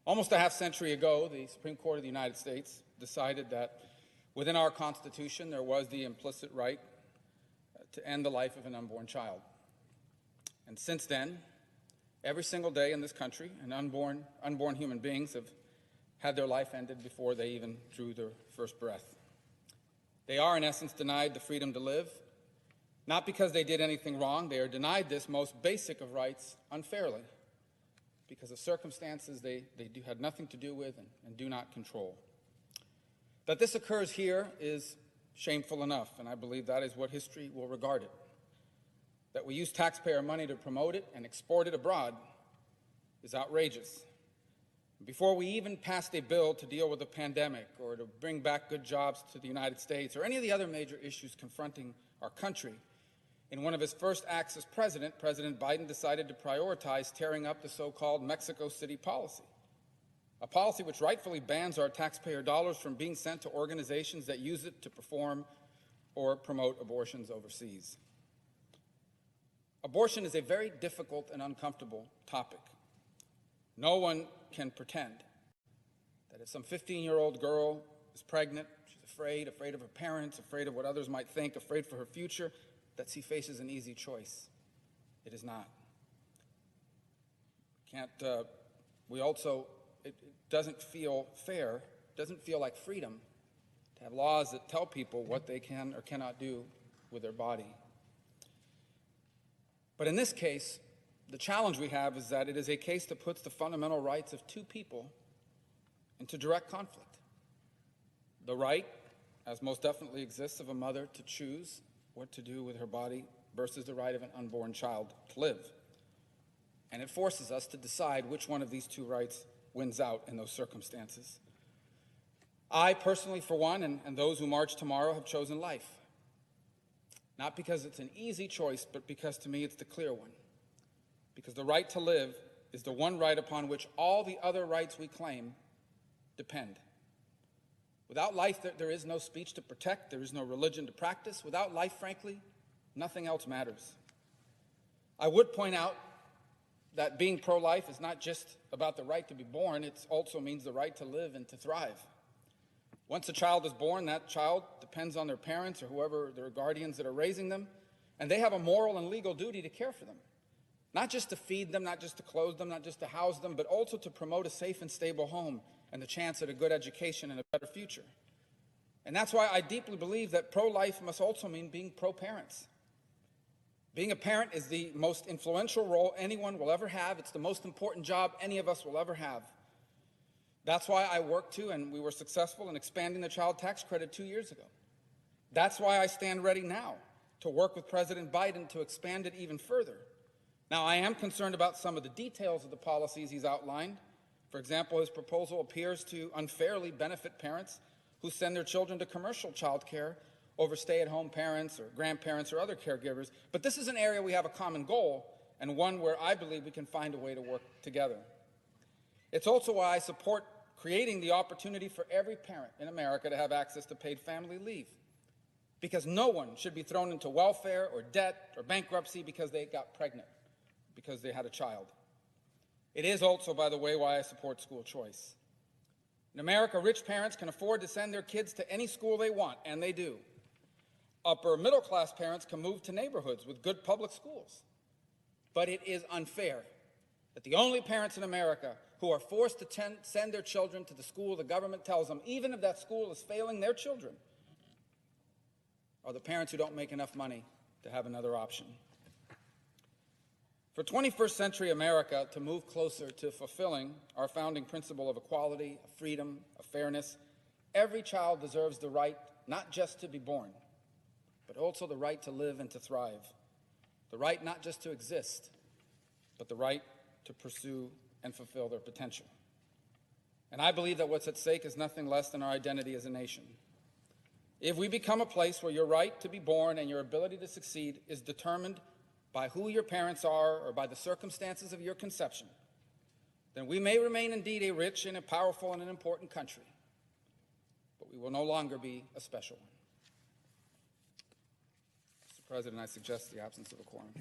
Almost a half-century ago, the Supreme Court of the United States decided that within our Constitution there was the implicit right to end the life of an unborn child. And since then, every single day in this country, unborn human beings have had their life ended before they even drew their first breath. They are, in essence, denied the freedom to live, not because they did anything wrong. They are denied this most basic of rights unfairly, because of circumstances they had nothing to do with and do not control. That this occurs here is shameful enough, and I believe that is what history will regard it. That we use taxpayer money to promote it and export it abroad is outrageous. Before we even passed a bill to deal with the pandemic or to bring back good jobs to the United States or any of the other major issues confronting our country, in one of his first acts as president, President Biden decided to prioritize tearing up the so-called Mexico City policy, a policy which rightfully bans our taxpayer dollars from being sent to organizations that use it to perform or promote abortions overseas. Abortion is a very difficult and uncomfortable topic. No one can pretend that if some 15-year-old girl is pregnant, she's afraid of her parents, afraid of what others might think, afraid for her future, that she faces an easy choice. It is not. It doesn't feel fair, it doesn't feel like freedom to have laws that tell people what they can or cannot do with their body. But in this case, the challenge we have is that it is a case that puts the fundamental rights of two people into direct conflict. The right, as most definitely exists, of a mother to choose what to do with her body versus the right of an unborn child to live. And it forces us to decide which one of these two rights wins out in those circumstances. I personally, for one, and those who march tomorrow, have chosen life. Not because it's an easy choice, but because to me it's the clear one. Because the right to live is the one right upon which all the other rights we claim depend. Without life, there is no speech to protect, there is no religion to practice. Without life, frankly, nothing else matters. I would point out that being pro-life is not just about the right to be born, it also means the right to live and to thrive. Once a child is born, that child depends on their parents or whoever their guardians that are raising them, and they have a moral and legal duty to care for them. Not just to feed them, not just to clothe them, not just to house them, but also to promote a safe and stable home and the chance at a good education and a better future. And that's why I deeply believe that pro-life must also mean being pro-parents. Being a parent is the most influential role anyone will ever have. It's the most important job any of us will ever have. That's why I worked to, and we were successful in expanding the child tax credit 2 years ago. That's why I stand ready now to work with President Biden to expand it even further. Now, I am concerned about some of the details of the policies he's outlined. For example, his proposal appears to unfairly benefit parents who send their children to commercial child care over stay-at-home parents or grandparents or other caregivers. But this is an area we have a common goal, and one where I believe we can find a way to work together. It's also why I support creating the opportunity for every parent in America to have access to paid family leave, because no one should be thrown into welfare or debt or bankruptcy because they got pregnant, because they had a child. It is also, by the way, why I support school choice. In America, rich parents can afford to send their kids to any school they want, and they do. Upper middle-class parents can move to neighborhoods with good public schools. But it is unfair that the only parents in America who are forced to send their children to the school the government tells them, even if that school is failing their children, are the parents who don't make enough money to have another option. For 21st century America to move closer to fulfilling our founding principle of equality, of freedom, of fairness, every child deserves the right not just to be born, but also the right to live and to thrive. The right not just to exist, but the right to pursue and fulfill their potential. And I believe that what's at stake is nothing less than our identity as a nation. If we become a place where your right to be born and your ability to succeed is determined by who your parents are or by the circumstances of your conception, then we may remain indeed a rich and a powerful and an important country, but we will no longer be a special one. Mr. President, I suggest the absence of a quorum.